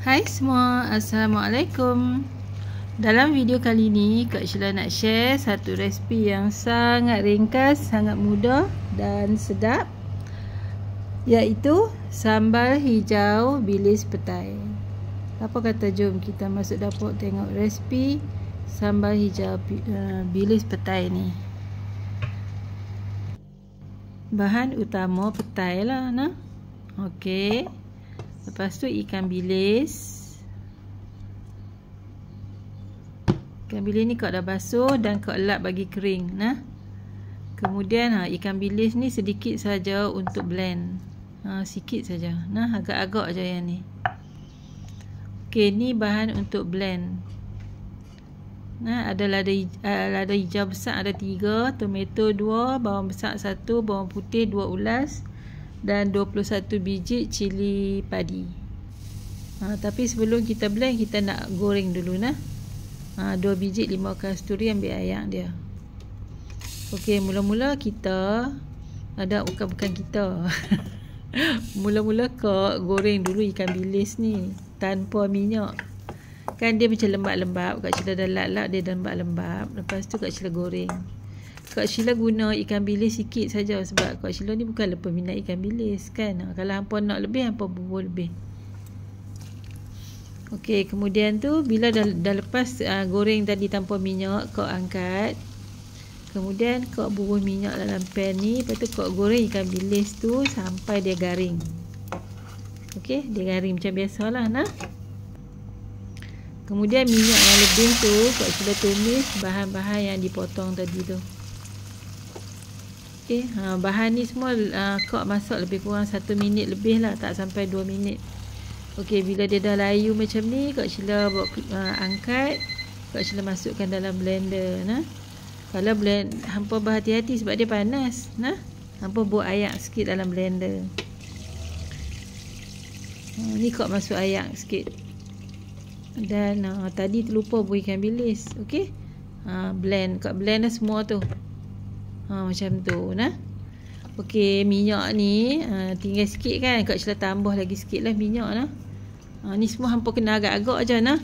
Hai semua, Assalamualaikum. Dalam video kali ini Kak Sheila nak share satu resipi yang sangat ringkas, sangat mudah dan sedap, iaitu sambal hijau bilis petai. Apa kata jom kita masuk dapur tengok resipi sambal hijau bilis petai ni. Bahan utama petai lah nah. Okey. Lepas tu ikan bilis. Ikan bilis ni kau dah basuh dan kau elap bagi kering nah. Kemudian ikan bilis ni sedikit saja untuk blend. Sikit saja. Nah, agak-agak aja yang ni. Okey, ni bahan untuk blend. Nah, ada lada hijau besar ada 3, tomato 2, bawang besar 1, bawang putih 2 ulas dan 21 biji cili padi. Tapi sebelum kita blend, kita nak goreng dulu nah. 2 biji limau kasturi, ambil air dia. Okey, mula-mula kita bukan kita. Mula-mula kau goreng dulu ikan bilis ni tanpa minyak. Kan dia macam lembab-lembab. Kak Sheila dah lap-lap dia lembab-lembab. Lepas tu Kak Sheila goreng. Kak Sheila guna ikan bilis sikit saja sebab Kak Sheila ni bukanlah peminat ikan bilis kan. Kalau hampa nak lebih, hampa bubuh lebih. Okey, kemudian tu bila dah lepas goreng tadi tanpa minyak, kau angkat. Kemudian kau bubuh minyak dalam pan ni, lepas tu kau goreng ikan bilis tu sampai dia garing. Okey, dia garing macam biasalah nah. Kemudian minyak yang lebih tu Kak Sheila tumis bahan-bahan yang dipotong tadi tu. Okey, bahan ni semua kau masak lebih kurang 1 minit lebih lah, tak sampai 2 minit. Okey, bila dia dah layu macam ni, Kak Sheila angkat, Kak Sheila masukkan dalam blender nah. Kalau blend, hampa berhati-hati sebab dia panas nah. Hampa buat air sikit dalam blender. Ni kau masuk air sikit. Dan tadi terlupa buat ikan bilis. Okey. Blend, kau blend dah semua tu. Macam tu nah. Okey, minyak ni tinggal sikit kan. Kak Sheila tambah lagi sikit lah minyak nah. Ni semua hampa kena agak-agak aja nah.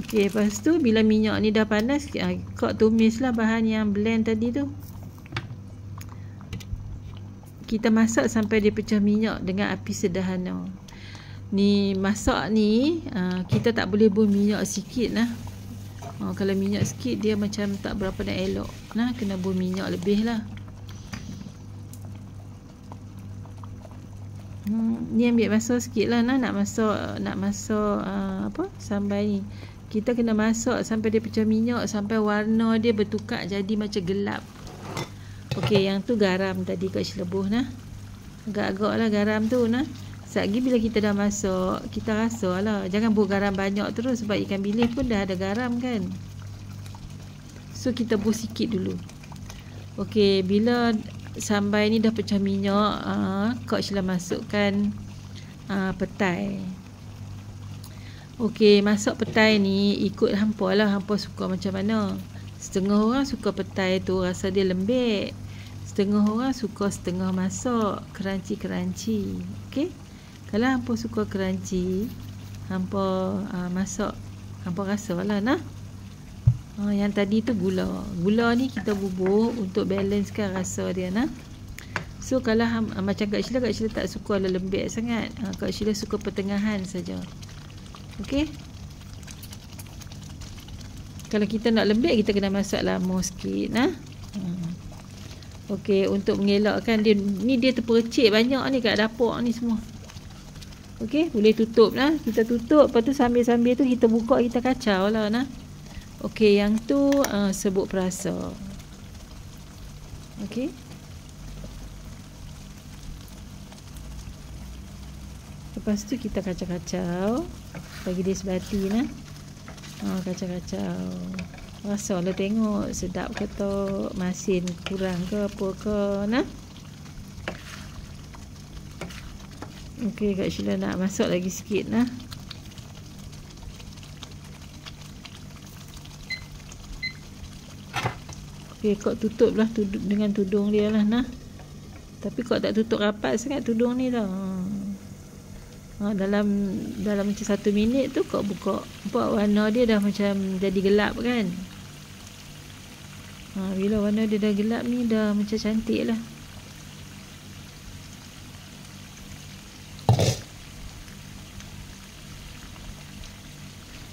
Okey, lepas tu bila minyak ni dah panas, kau tumislah bahan yang blend tadi tu. Kita masak sampai dia pecah minyak dengan api sederhana. Ni masak ni kita tak boleh buang minyak sikit nah. Kalau minyak sikit dia macam tak berapa nak elok nah, kena buang minyak lebih lah. Ni ambil masa sikit lah nah, nak masak sambal ni. Kita kena masak sampai dia pecah minyak, sampai warna dia bertukar jadi macam gelap. Okey, yang tu garam tadi Kak Sheila buh nah. Agak-agak lah garam tu nah. Sekali bila kita dah masak, kita rasa lah. Jangan buh garam banyak terus sebab ikan bilis pun dah ada garam kan. So kita buh sikit dulu. Okey, bila sambal ni dah pecah minyak, Kak Sheila masukkan petai. Okey, masak petai ni ikut hampa lah, hampa suka macam mana. Setengah orang suka petai tu rasa dia lembek. Setengah orang suka setengah masak, crunchy. Okey. Kalau hampa suka crunchy, hampa masak, hampa rasa lah nah. Yang tadi tu gula. Gula ni kita bubuh untuk balancekan rasa dia nah. So kalau macam Kak Sheila tak suka lembek sangat. Kak Sheila suka pertengahan saja. Okey. Kalau kita nak lembek, kita kena masak lama sikit nah. Okey, untuk mengelakkan dia ni, dia terpercik banyak ni kat dapur ni semua. Okey, boleh tutup lah. Kita tutup, lepas tu sambil-sambil tu kita buka, kita kacau lah nah. Okey, yang tu serbuk perasa. Okey. Lepas tu kita kacau-kacau. Bagi dia sebati nah. Kacau-kacau. Rasa lah tengok sedap ke tak, masin kurang ke apa ke nah. Okey, Kak Sheila nak masak lagi sikit nah. Okey, kau tutup lah dengan tudung dia lah nah. Tapi kau tak tutup rapat sangat tudung ni tau. Dalam macam 1 minit tu kau buka, nampak warna dia dah macam jadi gelap kan. Bila warna dia dah gelap ni, dah macam cantik lah.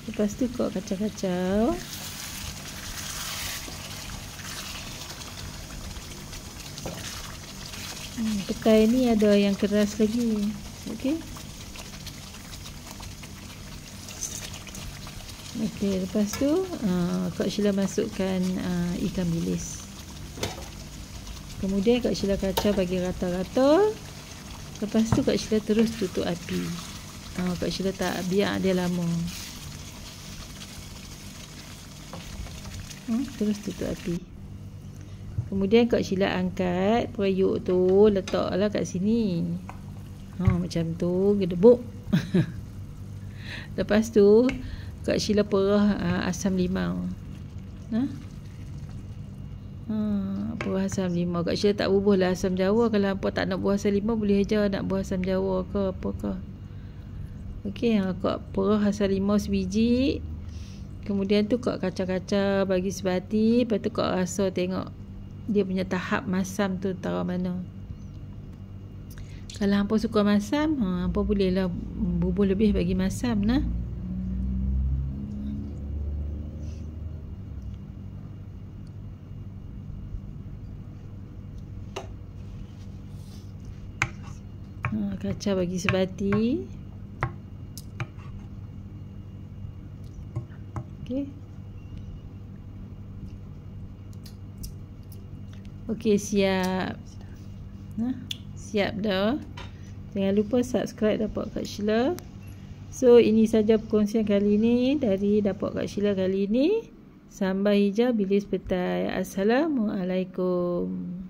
Lepas tu kau kacau-kacau. Pekai ni ada yang keras lagi. Okey. Okey, lepas tu Kak Sheila masukkan ikan bilis. Kemudian Kak Sheila kacau bagi rata-rata. Lepas tu Kak Sheila terus tutup api. Kak Sheila tak biar dia lama. Terus tutup api. Kemudian Kak Sheila angkat periuk tu, letaklah kat sini. Macam tu, gedebuk. Lepas tu Kak Sheila perah asam limau. Perah asam limau. Kak Sheila tak bubuh lah asam jawa. Kalau hampa tak nak buah asam limau, boleh aja nak buah asam jawa ke apa ke. Okey, Kak perah asam limau sebiji. Kemudian tu Kak kacau-kacau bagi sebati. Lepas tu Kak rasa tengok dia punya tahap masam tu taruh mana. Kalau hampa suka masam, hampa bolehlah bubuh lebih bagi masam nah. Kacau bagi sebati. Okey. Okey, siap. Siap dah. Jangan lupa subscribe Dapur Kak Sheila. So, ini saja perkongsian kali ini dari Dapur Kak Sheila kali ini. Sambal hijau bilis petai. Assalamualaikum.